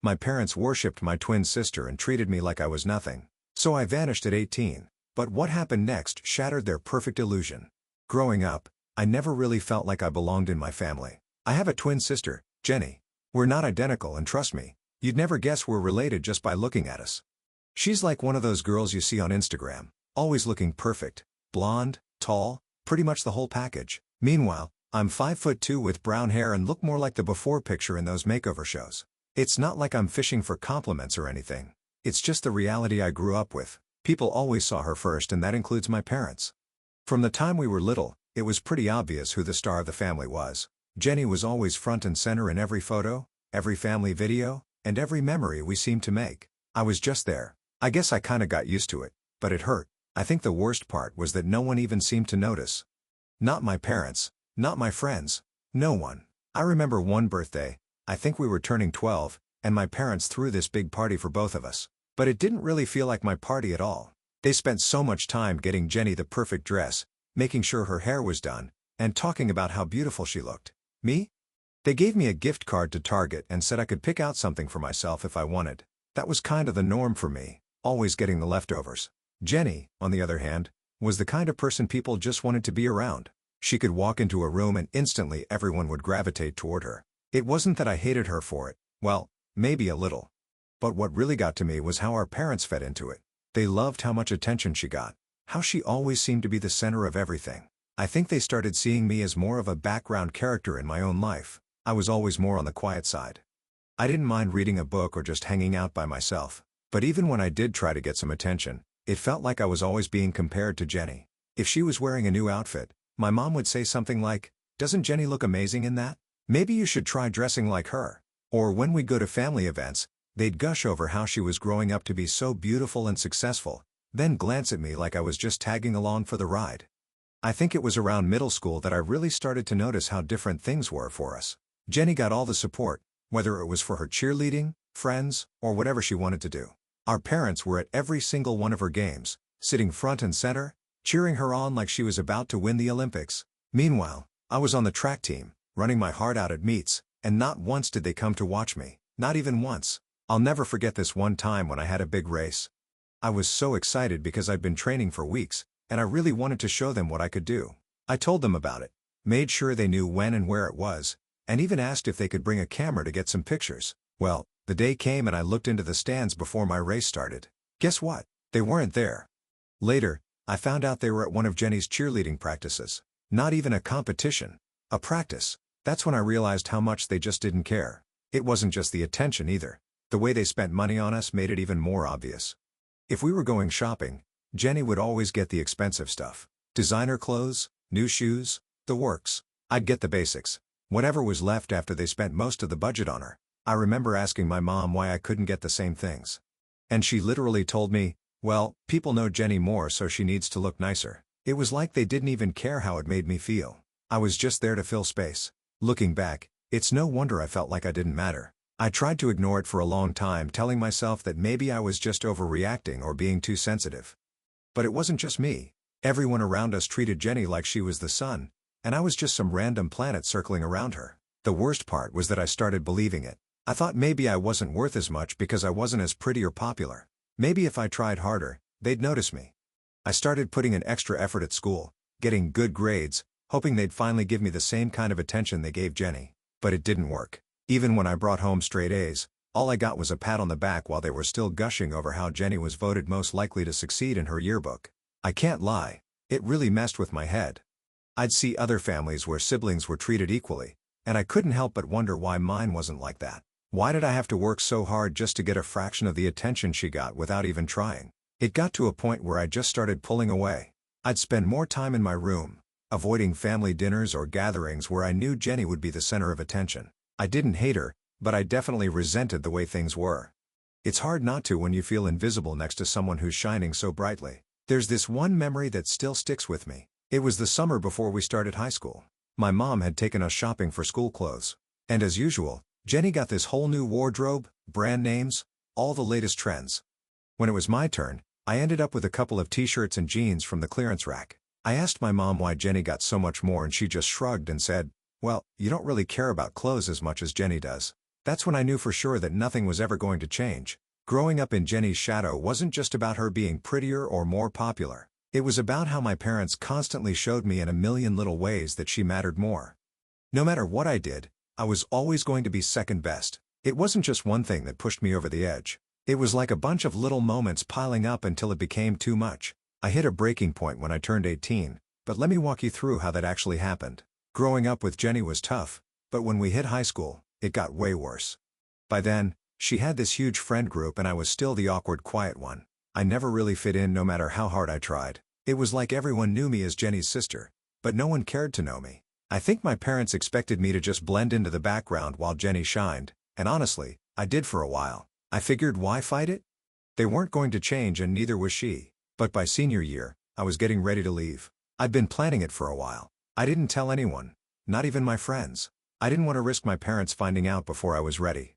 My parents worshipped my twin sister and treated me like I was nothing. So I vanished at 18. But what happened next shattered their perfect illusion. Growing up, I never really felt like I belonged in my family. I have a twin sister, Jenny. We're not identical, and trust me, you'd never guess we're related just by looking at us. She's like one of those girls you see on Instagram, always looking perfect, blonde, tall, pretty much the whole package. Meanwhile, I'm 5'2" with brown hair and look more like the before picture in those makeover shows. It's not like I'm fishing for compliments or anything. It's just the reality I grew up with. People always saw her first, and that includes my parents. From the time we were little, it was pretty obvious who the star of the family was. Jenny was always front and center in every photo, every family video, and every memory we seemed to make. I was just there. I guess I kinda got used to it, but it hurt. I think the worst part was that no one even seemed to notice. Not my parents, not my friends, no one. I remember one birthday, I think we were turning 12, and my parents threw this big party for both of us. But it didn't really feel like my party at all. They spent so much time getting Jenny the perfect dress, making sure her hair was done, and talking about how beautiful she looked. Me? They gave me a gift card to Target and said I could pick out something for myself if I wanted. That was kind of the norm for me, always getting the leftovers. Jenny, on the other hand, was the kind of person people just wanted to be around. She could walk into a room and instantly everyone would gravitate toward her. It wasn't that I hated her for it. Well, maybe a little. But what really got to me was how our parents fed into it. They loved how much attention she got, how she always seemed to be the center of everything. I think they started seeing me as more of a background character in my own life. I was always more on the quiet side. I didn't mind reading a book or just hanging out by myself. But even when I did try to get some attention, it felt like I was always being compared to Jenny. If she was wearing a new outfit, my mom would say something like, "Doesn't Jenny look amazing in that? Maybe you should try dressing like her." Or when we'd go to family events, they'd gush over how she was growing up to be so beautiful and successful, then glance at me like I was just tagging along for the ride. I think it was around middle school that I really started to notice how different things were for us. Jenny got all the support, whether it was for her cheerleading, friends, or whatever she wanted to do. Our parents were at every single one of her games, sitting front and center, cheering her on like she was about to win the Olympics. Meanwhile, I was on the track team, running my heart out at meets, and not once did they come to watch me, not even once. I'll never forget this one time when I had a big race. I was so excited because I'd been training for weeks, and I really wanted to show them what I could do. I told them about it, made sure they knew when and where it was, and even asked if they could bring a camera to get some pictures. Well, the day came and I looked into the stands before my race started. Guess what? They weren't there. Later, I found out they were at one of Jenny's cheerleading practices. Not even a competition. A practice. That's when I realized how much they just didn't care. It wasn't just the attention either. The way they spent money on us made it even more obvious. If we were going shopping, Jenny would always get the expensive stuff. Designer clothes, new shoes, the works. I'd get the basics. Whatever was left after they spent most of the budget on her. I remember asking my mom why I couldn't get the same things. And she literally told me, "Well, people know Jenny more, so she needs to look nicer." It was like they didn't even care how it made me feel. I was just there to fill space. Looking back, it's no wonder I felt like I didn't matter. I tried to ignore it for a long time, telling myself that maybe I was just overreacting or being too sensitive. But it wasn't just me. Everyone around us treated Jenny like she was the sun, and I was just some random planet circling around her. The worst part was that I started believing it. I thought maybe I wasn't worth as much because I wasn't as pretty or popular. Maybe if I tried harder, they'd notice me. I started putting in extra effort at school, getting good grades, hoping they'd finally give me the same kind of attention they gave Jenny. But it didn't work. Even when I brought home straight A's, all I got was a pat on the back while they were still gushing over how Jenny was voted most likely to succeed in her yearbook. I can't lie, it really messed with my head. I'd see other families where siblings were treated equally, and I couldn't help but wonder why mine wasn't like that. Why did I have to work so hard just to get a fraction of the attention she got without even trying? It got to a point where I just started pulling away. I'd spend more time in my room, avoiding family dinners or gatherings where I knew Jenny would be the center of attention. I didn't hate her, but I definitely resented the way things were. It's hard not to when you feel invisible next to someone who's shining so brightly. There's this one memory that still sticks with me. It was the summer before we started high school. My mom had taken us shopping for school clothes. And as usual, Jenny got this whole new wardrobe, brand names, all the latest trends. When it was my turn, I ended up with a couple of t-shirts and jeans from the clearance rack. I asked my mom why Jenny got so much more and she just shrugged and said, "Well, you don't really care about clothes as much as Jenny does." That's when I knew for sure that nothing was ever going to change. Growing up in Jenny's shadow wasn't just about her being prettier or more popular. It was about how my parents constantly showed me in a million little ways that she mattered more. No matter what I did, I was always going to be second best. It wasn't just one thing that pushed me over the edge. It was like a bunch of little moments piling up until it became too much. I hit a breaking point when I turned 18, but let me walk you through how that actually happened. Growing up with Jenny was tough, but when we hit high school, it got way worse. By then, she had this huge friend group and I was still the awkward quiet one. I never really fit in no matter how hard I tried. It was like everyone knew me as Jenny's sister, but no one cared to know me. I think my parents expected me to just blend into the background while Jenny shined, and honestly, I did for a while. I figured, why fight it? They weren't going to change and neither was she. But by senior year, I was getting ready to leave. I'd been planning it for a while. I didn't tell anyone, not even my friends. I didn't want to risk my parents finding out before I was ready.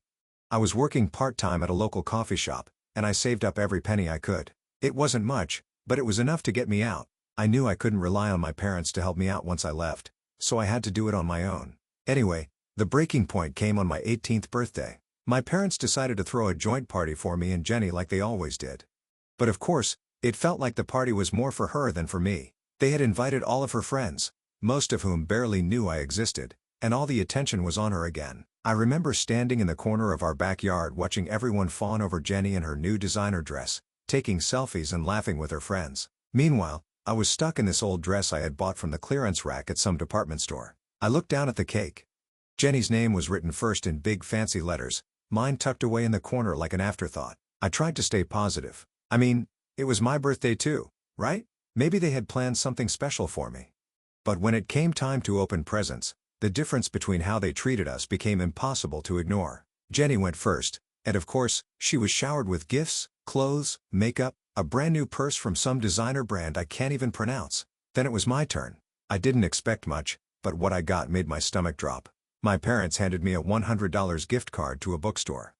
I was working part-time at a local coffee shop, and I saved up every penny I could. It wasn't much, but it was enough to get me out. I knew I couldn't rely on my parents to help me out once I left, so I had to do it on my own. Anyway, the breaking point came on my 18th birthday. My parents decided to throw a joint party for me and Jenny like they always did. But of course, it felt like the party was more for her than for me. They had invited all of her friends, most of whom barely knew I existed, and all the attention was on her again. I remember standing in the corner of our backyard watching everyone fawn over Jenny in her new designer dress, taking selfies and laughing with her friends. Meanwhile, I was stuck in this old dress I had bought from the clearance rack at some department store. I looked down at the cake. Jenny's name was written first in big fancy letters, mine tucked away in the corner like an afterthought. I tried to stay positive. I mean, it was my birthday too, right? Maybe they had planned something special for me. But when it came time to open presents, the difference between how they treated us became impossible to ignore. Jenny went first, and of course, she was showered with gifts, clothes, makeup, a brand new purse from some designer brand I can't even pronounce. Then it was my turn. I didn't expect much, but what I got made my stomach drop. My parents handed me a $100 gift card to a bookstore.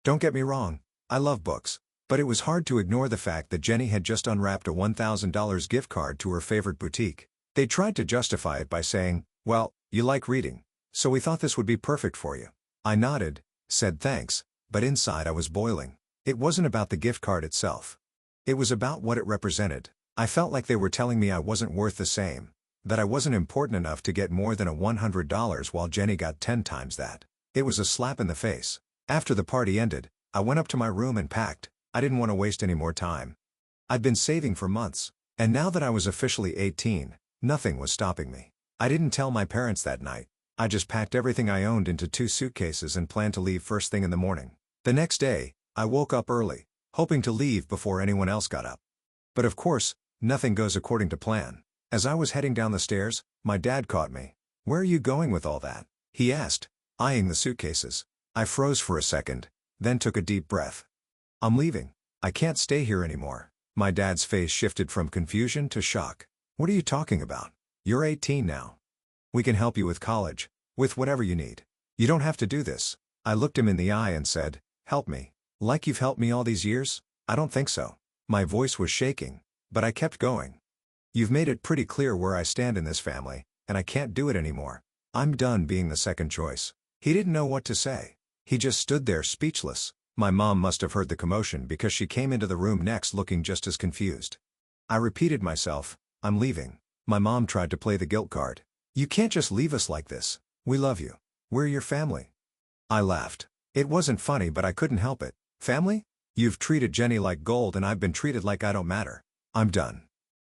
Don't get me wrong, I love books, but it was hard to ignore the fact that Jenny had just unwrapped a $1,000 gift card to her favorite boutique. They tried to justify it by saying, "Well, you like reading, so we thought this would be perfect for you." I nodded, said thanks, but inside I was boiling. It wasn't about the gift card itself. It was about what it represented. I felt like they were telling me I wasn't worth the same, that I wasn't important enough to get more than a $100 while Jenny got 10 times that. It was a slap in the face. After the party ended, I went up to my room and packed. I didn't want to waste any more time. I'd been saving for months, and now that I was officially 18, nothing was stopping me. I didn't tell my parents that night. I just packed everything I owned into 2 suitcases and planned to leave first thing in the morning. The next day, I woke up early, hoping to leave before anyone else got up. But of course, nothing goes according to plan. As I was heading down the stairs, my dad caught me. "Where are you going with all that?" he asked, eyeing the suitcases. I froze for a second, then took a deep breath. "I'm leaving. I can't stay here anymore." My dad's face shifted from confusion to shock. "What are you talking about? You're 18 now. We can help you with college, with whatever you need. You don't have to do this." I looked him in the eye and said, "Help me? Like you've helped me all these years?" "I don't think so." My voice was shaking, but I kept going. "You've made it pretty clear where I stand in this family, and I can't do it anymore. I'm done being the second choice." He didn't know what to say. He just stood there speechless. My mom must have heard the commotion because she came into the room next looking just as confused. I repeated myself, "I'm leaving." My mom tried to play the guilt card. "You can't just leave us like this. We love you. We're your family." I laughed. It wasn't funny, but I couldn't help it. "Family? You've treated Jenny like gold and I've been treated like I don't matter. I'm done."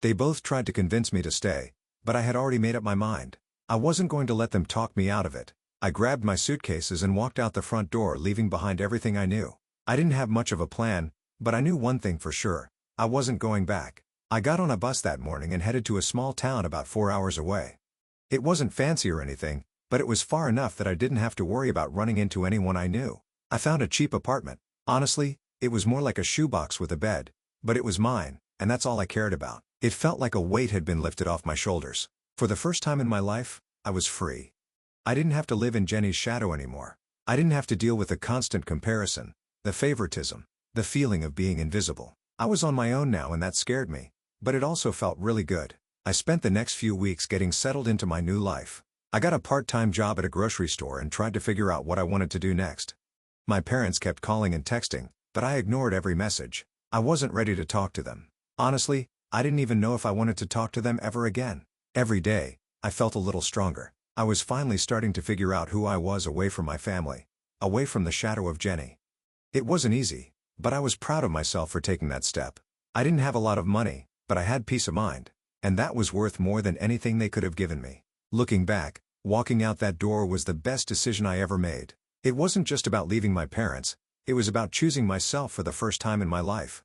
They both tried to convince me to stay, but I had already made up my mind. I wasn't going to let them talk me out of it. I grabbed my suitcases and walked out the front door, leaving behind everything I knew. I didn't have much of a plan, but I knew one thing for sure. I wasn't going back. I got on a bus that morning and headed to a small town about 4 hours away. It wasn't fancy or anything, but it was far enough that I didn't have to worry about running into anyone I knew. I found a cheap apartment. Honestly, it was more like a shoebox with a bed, but it was mine, and that's all I cared about. It felt like a weight had been lifted off my shoulders. For the first time in my life, I was free. I didn't have to live in Jenny's shadow anymore. I didn't have to deal with the constant comparison, the favoritism, the feeling of being invisible. I was on my own now and that scared me, but it also felt really good. I spent the next few weeks getting settled into my new life. I got a part-time job at a grocery store and tried to figure out what I wanted to do next. My parents kept calling and texting, but I ignored every message. I wasn't ready to talk to them. Honestly, I didn't even know if I wanted to talk to them ever again. Every day, I felt a little stronger. I was finally starting to figure out who I was away from my family, away from the shadow of Jenny. It wasn't easy, but I was proud of myself for taking that step. I didn't have a lot of money, but I had peace of mind, and that was worth more than anything they could have given me. Looking back, walking out that door was the best decision I ever made. It wasn't just about leaving my parents, it was about choosing myself for the first time in my life.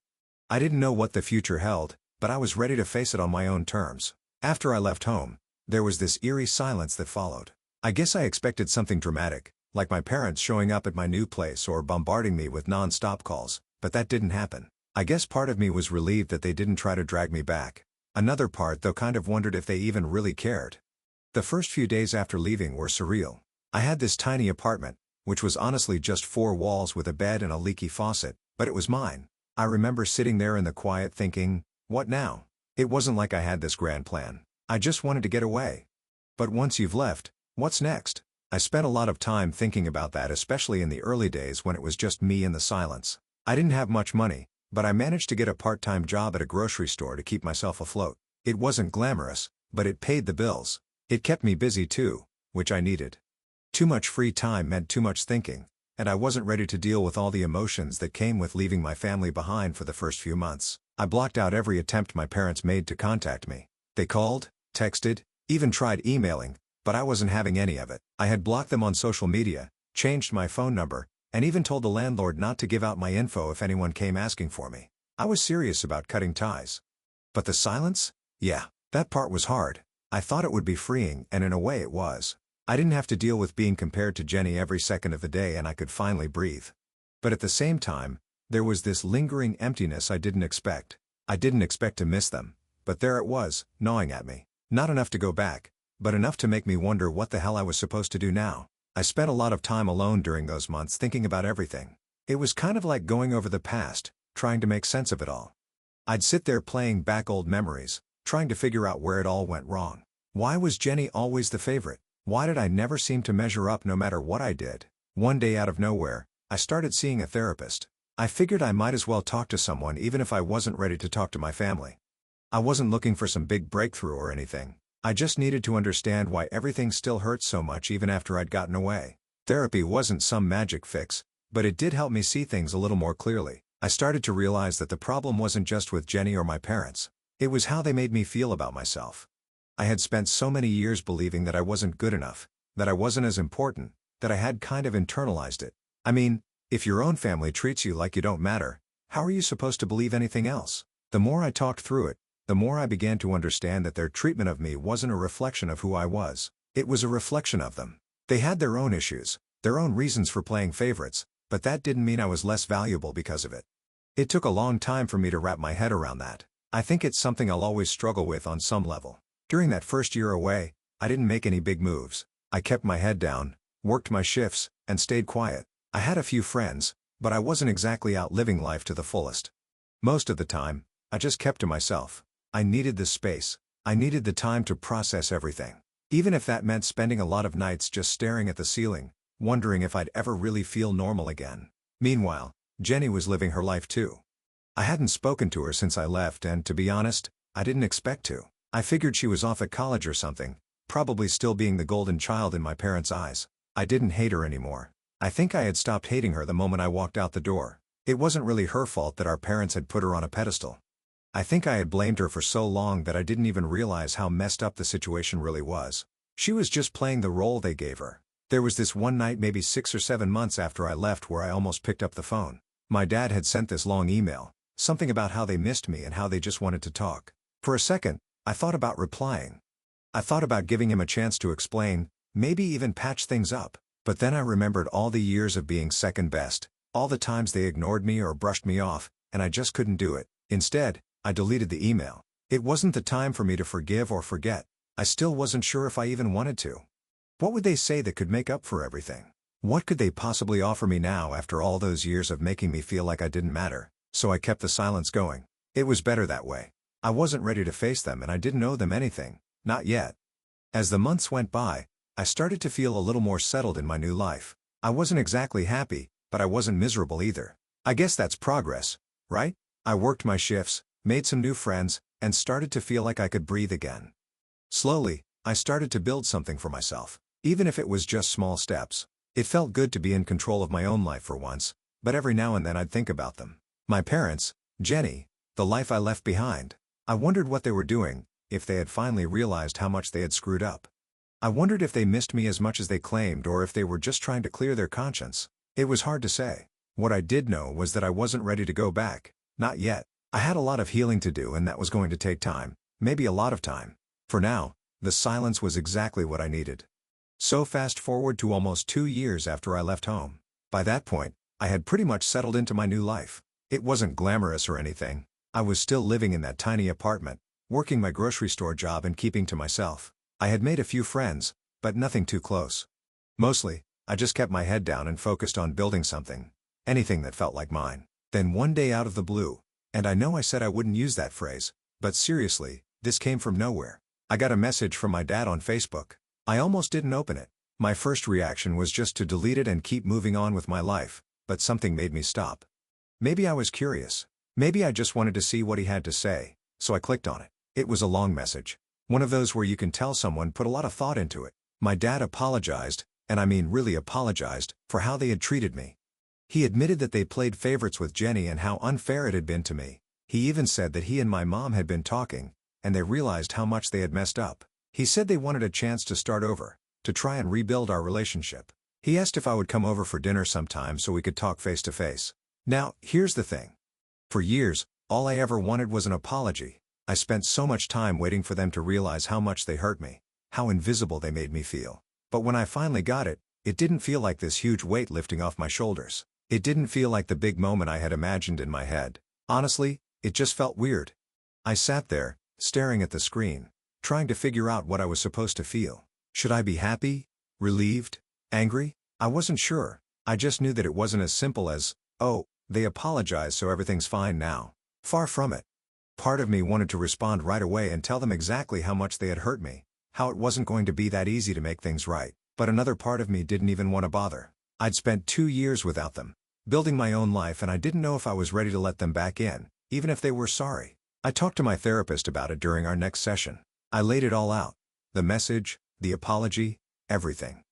I didn't know what the future held, but I was ready to face it on my own terms. After I left home, there was this eerie silence that followed. I guess I expected something dramatic, like my parents showing up at my new place or bombarding me with non-stop calls, but that didn't happen. I guess part of me was relieved that they didn't try to drag me back. Another part though kind of wondered if they even really cared. The first few days after leaving were surreal. I had this tiny apartment, which was honestly just 4 walls with a bed and a leaky faucet, but it was mine. I remember sitting there in the quiet thinking, what now? It wasn't like I had this grand plan. I just wanted to get away. But once you've left, what's next? I spent a lot of time thinking about that, especially in the early days when it was just me and the silence. I didn't have much money, but I managed to get a part-time job at a grocery store to keep myself afloat. It wasn't glamorous, but it paid the bills. It kept me busy too, which I needed. Too much free time meant too much thinking, and I wasn't ready to deal with all the emotions that came with leaving my family behind for the first few months. I blocked out every attempt my parents made to contact me. They called, texted, even tried emailing, but I wasn't having any of it. I had blocked them on social media, changed my phone number, and even told the landlord not to give out my info if anyone came asking for me. I was serious about cutting ties. But the silence? Yeah, that part was hard. I thought it would be freeing, and in a way it was. I didn't have to deal with being compared to Jenny every second of the day, and I could finally breathe. But at the same time, there was this lingering emptiness I didn't expect. I didn't expect to miss them, but there it was, gnawing at me. Not enough to go back, but enough to make me wonder what the hell I was supposed to do now. I spent a lot of time alone during those months thinking about everything. It was kind of like going over the past, trying to make sense of it all. I'd sit there playing back old memories, trying to figure out where it all went wrong. Why was Jenny always the favorite? Why did I never seem to measure up no matter what I did? One day out of nowhere, I started seeing a therapist. I figured I might as well talk to someone even if I wasn't ready to talk to my family. I wasn't looking for some big breakthrough or anything. I just needed to understand why everything still hurt so much even after I'd gotten away. Therapy wasn't some magic fix, but it did help me see things a little more clearly. I started to realize that the problem wasn't just with Jenny or my parents. It was how they made me feel about myself. I had spent so many years believing that I wasn't good enough, that I wasn't as important, that I had kind of internalized it. I mean, if your own family treats you like you don't matter, how are you supposed to believe anything else? The more I talked through it, the more I began to understand that their treatment of me wasn't a reflection of who I was. It was a reflection of them. They had their own issues, their own reasons for playing favorites, but that didn't mean I was less valuable because of it. It took a long time for me to wrap my head around that. I think it's something I'll always struggle with on some level. During that first year away, I didn't make any big moves. I kept my head down, worked my shifts, and stayed quiet. I had a few friends, but I wasn't exactly out living life to the fullest. Most of the time, I just kept to myself. I needed the space. I needed the time to process everything. Even if that meant spending a lot of nights just staring at the ceiling, wondering if I'd ever really feel normal again. Meanwhile, Jenny was living her life too. I hadn't spoken to her since I left, and to be honest, I didn't expect to. I figured she was off at college or something, probably still being the golden child in my parents' eyes. I didn't hate her anymore. I think I had stopped hating her the moment I walked out the door. It wasn't really her fault that our parents had put her on a pedestal. I think I had blamed her for so long that I didn't even realize how messed up the situation really was. She was just playing the role they gave her. There was this one night maybe 6 or 7 months after I left where I almost picked up the phone. My dad had sent this long email, something about how they missed me and how they just wanted to talk. For a second, I thought about replying. I thought about giving him a chance to explain, maybe even patch things up. But then I remembered all the years of being second best, all the times they ignored me or brushed me off, and I just couldn't do it. Instead, I deleted the email. It wasn't the time for me to forgive or forget. I still wasn't sure if I even wanted to. What would they say that could make up for everything? What could they possibly offer me now after all those years of making me feel like I didn't matter? So I kept the silence going. It was better that way. I wasn't ready to face them and I didn't owe them anything. Not yet. As the months went by, I started to feel a little more settled in my new life. I wasn't exactly happy, but I wasn't miserable either. I guess that's progress, right? I worked my shifts, made some new friends, and started to feel like I could breathe again. Slowly, I started to build something for myself, even if it was just small steps. It felt good to be in control of my own life for once, but every now and then I'd think about them. My parents, Jenny, the life I left behind. I wondered what they were doing, if they had finally realized how much they had screwed up. I wondered if they missed me as much as they claimed or if they were just trying to clear their conscience. It was hard to say. What I did know was that I wasn't ready to go back. Not yet. I had a lot of healing to do and that was going to take time, maybe a lot of time. For now, the silence was exactly what I needed. So fast forward to almost 2 years after I left home. By that point, I had pretty much settled into my new life. It wasn't glamorous or anything. I was still living in that tiny apartment, working my grocery store job and keeping to myself. I had made a few friends, but nothing too close. Mostly, I just kept my head down and focused on building something. Anything that felt like mine. Then one day out of the blue, and I know I said I wouldn't use that phrase, but seriously, this came from nowhere. I got a message from my dad on Facebook. I almost didn't open it. My first reaction was just to delete it and keep moving on with my life, but something made me stop. Maybe I was curious. Maybe I just wanted to see what he had to say, so I clicked on it. It was a long message. One of those where you can tell someone put a lot of thought into it. My dad apologized, and I mean really apologized, for how they had treated me. He admitted that they played favorites with Jenny and how unfair it had been to me. He even said that he and my mom had been talking, and they realized how much they had messed up. He said they wanted a chance to start over, to try and rebuild our relationship. He asked if I would come over for dinner sometime so we could talk face to face. Now, here's the thing. For years, all I ever wanted was an apology. I spent so much time waiting for them to realize how much they hurt me, how invisible they made me feel. But when I finally got it, it didn't feel like this huge weight lifting off my shoulders. It didn't feel like the big moment I had imagined in my head. Honestly, it just felt weird. I sat there, staring at the screen, trying to figure out what I was supposed to feel. Should I be happy? Relieved? Angry? I wasn't sure. I just knew that it wasn't as simple as, oh, they apologized so everything's fine now. Far from it. Part of me wanted to respond right away and tell them exactly how much they had hurt me, how it wasn't going to be that easy to make things right, but another part of me didn't even want to bother. I'd spent 2 years without them, building my own life, and I didn't know if I was ready to let them back in, even if they were sorry. I talked to my therapist about it during our next session. I laid it all out. The message, the apology, everything.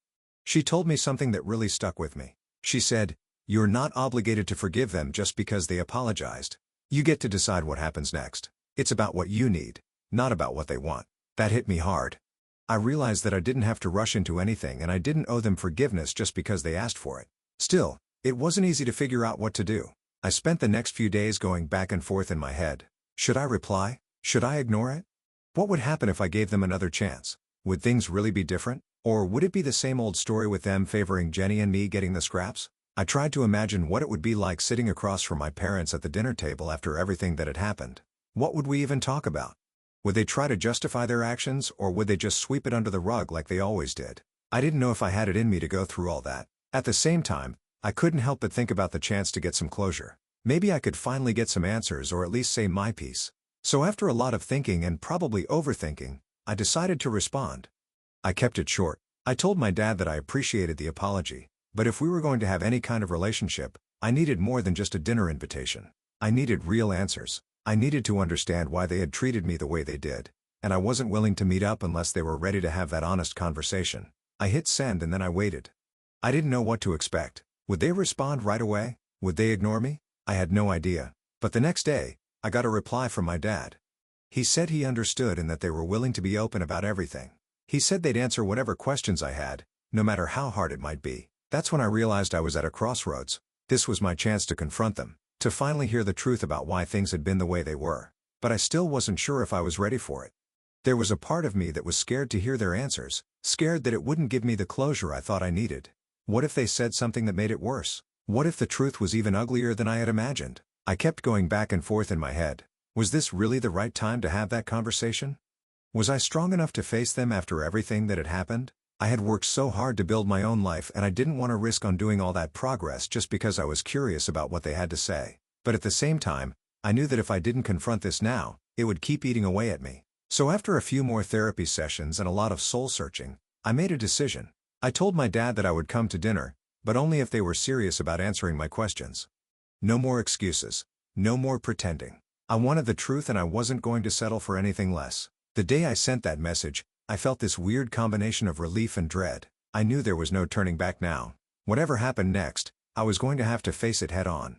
She told me something that really stuck with me. She said, "You're not obligated to forgive them just because they apologized. You get to decide what happens next. It's about what you need, not about what they want." That hit me hard. I realized that I didn't have to rush into anything and I didn't owe them forgiveness just because they asked for it. Still, it wasn't easy to figure out what to do. I spent the next few days going back and forth in my head. Should I reply? Should I ignore it? What would happen if I gave them another chance? Would things really be different? Or would it be the same old story with them favoring Jenny and me getting the scraps? I tried to imagine what it would be like sitting across from my parents at the dinner table after everything that had happened. What would we even talk about? Would they try to justify their actions, or would they just sweep it under the rug like they always did? I didn't know if I had it in me to go through all that. At the same time, I couldn't help but think about the chance to get some closure. Maybe I could finally get some answers or at least say my piece. So after a lot of thinking and probably overthinking, I decided to respond. I kept it short. I told my dad that I appreciated the apology, but if we were going to have any kind of relationship, I needed more than just a dinner invitation. I needed real answers. I needed to understand why they had treated me the way they did, and I wasn't willing to meet up unless they were ready to have that honest conversation. I hit send and then I waited. I didn't know what to expect. Would they respond right away? Would they ignore me? I had no idea. But the next day, I got a reply from my dad. He said he understood and that they were willing to be open about everything. He said they'd answer whatever questions I had, no matter how hard it might be. That's when I realized I was at a crossroads. This was my chance to confront them, to finally hear the truth about why things had been the way they were. But I still wasn't sure if I was ready for it. There was a part of me that was scared to hear their answers, scared that it wouldn't give me the closure I thought I needed. What if they said something that made it worse? What if the truth was even uglier than I had imagined? I kept going back and forth in my head. Was this really the right time to have that conversation? Was I strong enough to face them after everything that had happened? I had worked so hard to build my own life and I didn't want to risk undoing all that progress just because I was curious about what they had to say. But at the same time, I knew that if I didn't confront this now, it would keep eating away at me. So after a few more therapy sessions and a lot of soul searching, I made a decision. I told my dad that I would come to dinner, but only if they were serious about answering my questions. No more excuses. No more pretending. I wanted the truth and I wasn't going to settle for anything less. The day I sent that message, I felt this weird combination of relief and dread. I knew there was no turning back now. Whatever happened next, I was going to have to face it head on.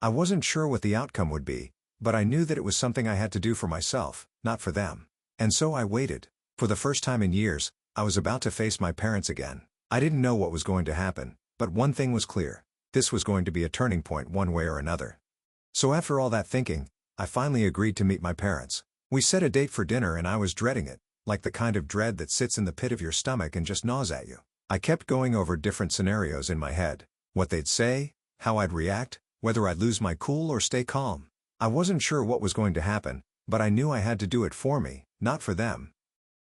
I wasn't sure what the outcome would be, but I knew that it was something I had to do for myself, not for them. And so I waited. For the first time in years, I was about to face my parents again. I didn't know what was going to happen, but one thing was clear. This was going to be a turning point one way or another. So after all that thinking, I finally agreed to meet my parents. We set a date for dinner and I was dreading it, like the kind of dread that sits in the pit of your stomach and just gnaws at you. I kept going over different scenarios in my head. What they'd say, how I'd react, whether I'd lose my cool or stay calm. I wasn't sure what was going to happen, but I knew I had to do it for me, not for them.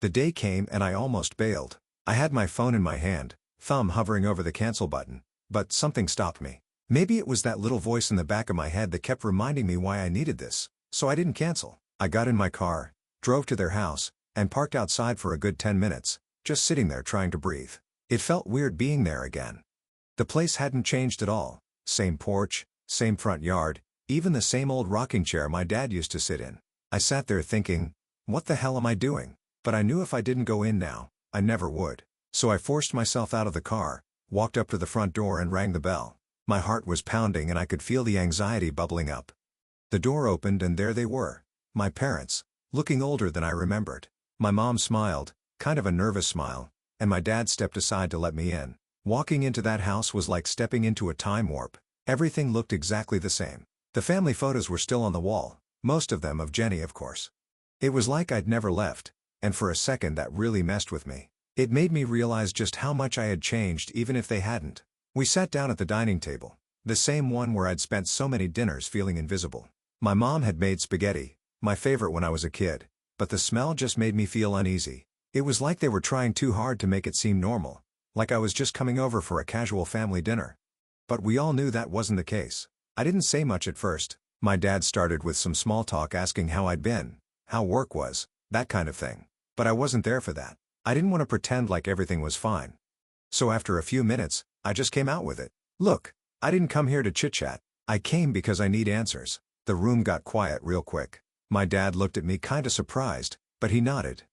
The day came and I almost bailed. I had my phone in my hand, thumb hovering over the cancel button, but something stopped me. Maybe it was that little voice in the back of my head that kept reminding me why I needed this, so I didn't cancel. I got in my car, drove to their house, and parked outside for a good 10 minutes, just sitting there trying to breathe. It felt weird being there again. The place hadn't changed at all. Same porch, same front yard, even the same old rocking chair my dad used to sit in. I sat there thinking, what the hell am I doing? But I knew if I didn't go in now, I never would. So I forced myself out of the car, walked up to the front door and rang the bell. My heart was pounding and I could feel the anxiety bubbling up. The door opened and there they were. My parents, looking older than I remembered. My mom smiled, kind of a nervous smile, and my dad stepped aside to let me in. Walking into that house was like stepping into a time warp. Everything looked exactly the same. The family photos were still on the wall, most of them of Jenny, of course. It was like I'd never left, and for a second that really messed with me. It made me realize just how much I had changed even if they hadn't. We sat down at the dining table, the same one where I'd spent so many dinners feeling invisible. My mom had made spaghetti, my favorite when I was a kid, but the smell just made me feel uneasy. It was like they were trying too hard to make it seem normal, like I was just coming over for a casual family dinner. But we all knew that wasn't the case. I didn't say much at first. My dad started with some small talk asking how I'd been, how work was, that kind of thing. But I wasn't there for that. I didn't want to pretend like everything was fine. So after a few minutes, I just came out with it. Look, I didn't come here to chit-chat. I came because I need answers. The room got quiet real quick. My dad looked at me kinda surprised, but he nodded.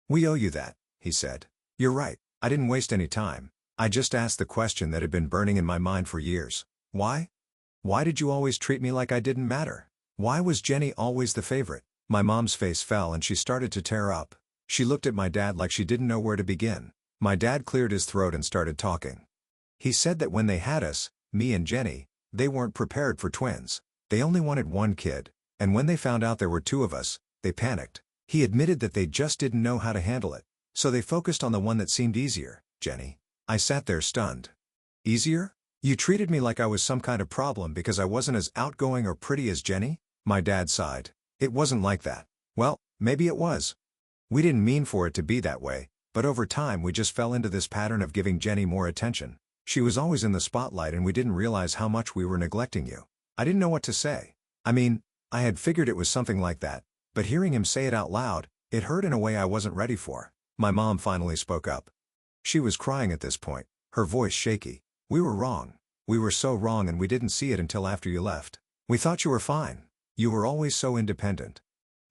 We owe you that, he said. You're right, I didn't waste any time. I just asked the question that had been burning in my mind for years. Why? Why did you always treat me like I didn't matter? Why was Jenny always the favorite? My mom's face fell and she started to tear up. She looked at my dad like she didn't know where to begin. My dad cleared his throat and started talking. He said that when they had us, me and Jenny, they weren't prepared for twins. They only wanted one kid, and when they found out there were two of us, they panicked. He admitted that they just didn't know how to handle it, so they focused on the one that seemed easier, Jenny. I sat there stunned. Easier? You treated me like I was some kind of problem because I wasn't as outgoing or pretty as Jenny? My dad sighed. It wasn't like that. Well, maybe it was. We didn't mean for it to be that way, but over time we just fell into this pattern of giving Jenny more attention. She was always in the spotlight and we didn't realize how much we were neglecting you. I didn't know what to say. I mean, I had figured it was something like that, but hearing him say it out loud, it hurt in a way I wasn't ready for. My mom finally spoke up. She was crying at this point, her voice shaky. We were wrong. We were so wrong and we didn't see it until after you left. We thought you were fine. You were always so independent.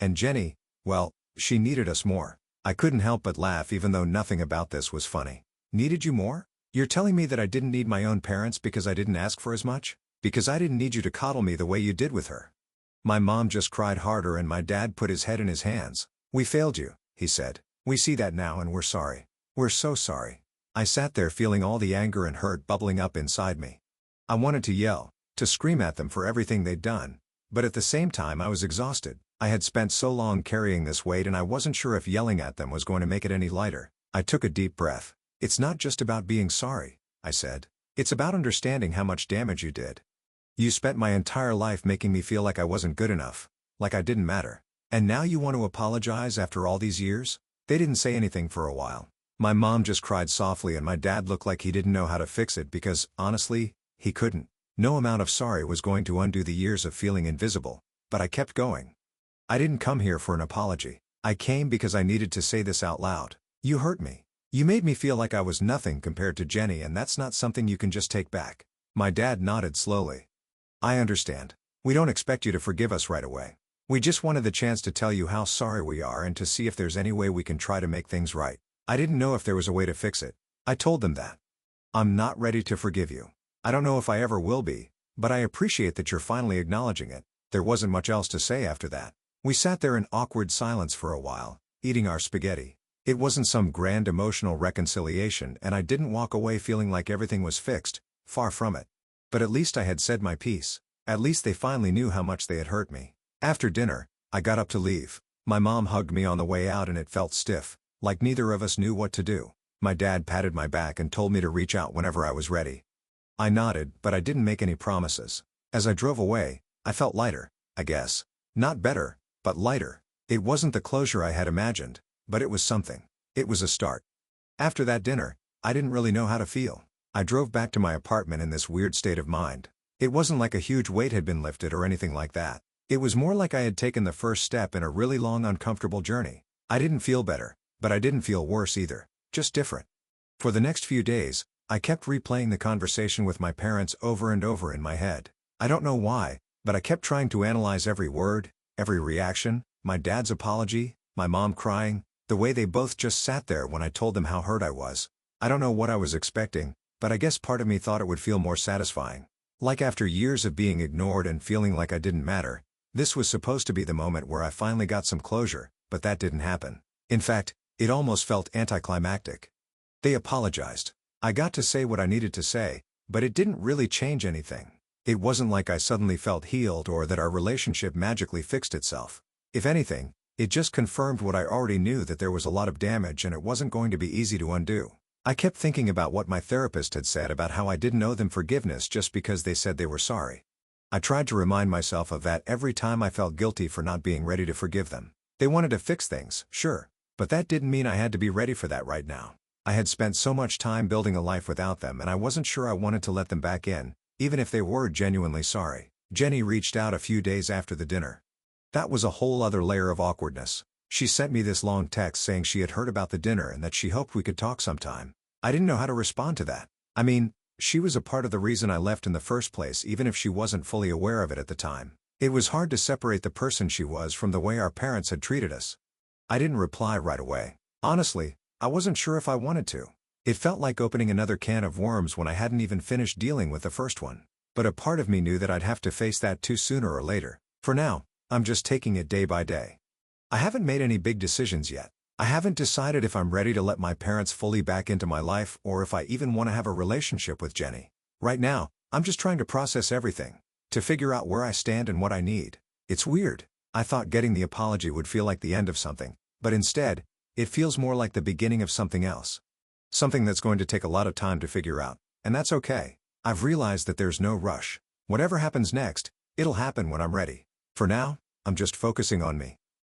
And Jenny, well, she needed us more. I couldn't help but laugh even though nothing about this was funny. Needed you more? You're telling me that I didn't need my own parents because I didn't ask for as much? Because I didn't need you to coddle me the way you did with her? My mom just cried harder and my dad put his head in his hands. We failed you, he said. We see that now and we're sorry. We're so sorry. I sat there feeling all the anger and hurt bubbling up inside me. I wanted to yell, to scream at them for everything they'd done, but at the same time I was exhausted. I had spent so long carrying this weight and I wasn't sure if yelling at them was going to make it any lighter. I took a deep breath. It's not just about being sorry, I said. It's about understanding how much damage you did. You spent my entire life making me feel like I wasn't good enough, like I didn't matter. And now you want to apologize after all these years? They didn't say anything for a while. My mom just cried softly and my dad looked like he didn't know how to fix it because, honestly, he couldn't. No amount of sorry was going to undo the years of feeling invisible, but I kept going. I didn't come here for an apology. I came because I needed to say this out loud. You hurt me. You made me feel like I was nothing compared to Jenny, and that's not something you can just take back." My dad nodded slowly. "I understand. We don't expect you to forgive us right away. We just wanted the chance to tell you how sorry we are and to see if there's any way we can try to make things right. I didn't know if there was a way to fix it." I told them that. "I'm not ready to forgive you. I don't know if I ever will be, but I appreciate that you're finally acknowledging it." There wasn't much else to say after that. We sat there in awkward silence for a while, eating our spaghetti. It wasn't some grand emotional reconciliation, and I didn't walk away feeling like everything was fixed, far from it. But at least I had said my piece. At least they finally knew how much they had hurt me. After dinner, I got up to leave. My mom hugged me on the way out and it felt stiff, like neither of us knew what to do. My dad patted my back and told me to reach out whenever I was ready. I nodded, but I didn't make any promises. As I drove away, I felt lighter, I guess. Not better, but lighter. It wasn't the closure I had imagined, but it was something. It was a start. After that dinner, I didn't really know how to feel. I drove back to my apartment in this weird state of mind. It wasn't like a huge weight had been lifted or anything like that. It was more like I had taken the first step in a really long uncomfortable journey. I didn't feel better, but I didn't feel worse either. Just different. For the next few days, I kept replaying the conversation with my parents over and over in my head. I don't know why, but I kept trying to analyze every word, every reaction, my dad's apology, my mom crying, the way they both just sat there when I told them how hurt I was. I don't know what I was expecting, but I guess part of me thought it would feel more satisfying. Like after years of being ignored and feeling like I didn't matter, this was supposed to be the moment where I finally got some closure, but that didn't happen. In fact, it almost felt anticlimactic. They apologized. I got to say what I needed to say, but it didn't really change anything. It wasn't like I suddenly felt healed or that our relationship magically fixed itself. If anything, it just confirmed what I already knew, that there was a lot of damage and it wasn't going to be easy to undo. I kept thinking about what my therapist had said about how I didn't owe them forgiveness just because they said they were sorry. I tried to remind myself of that every time I felt guilty for not being ready to forgive them. They wanted to fix things, sure, but that didn't mean I had to be ready for that right now. I had spent so much time building a life without them, and I wasn't sure I wanted to let them back in, even if they were genuinely sorry. Jenny reached out a few days after the dinner. That was a whole other layer of awkwardness. She sent me this long text saying she had heard about the dinner and that she hoped we could talk sometime. I didn't know how to respond to that. I mean, she was a part of the reason I left in the first place, even if she wasn't fully aware of it at the time. It was hard to separate the person she was from the way our parents had treated us. I didn't reply right away. Honestly, I wasn't sure if I wanted to. It felt like opening another can of worms when I hadn't even finished dealing with the first one. But a part of me knew that I'd have to face that too sooner or later. For now, I'm just taking it day by day. I haven't made any big decisions yet. I haven't decided if I'm ready to let my parents fully back into my life or if I even want to have a relationship with Jenny. Right now, I'm just trying to process everything, to figure out where I stand and what I need. It's weird. I thought getting the apology would feel like the end of something, but instead, it feels more like the beginning of something else. Something that's going to take a lot of time to figure out, and that's okay. I've realized that there's no rush. Whatever happens next, it'll happen when I'm ready. For now, I'm just focusing on me.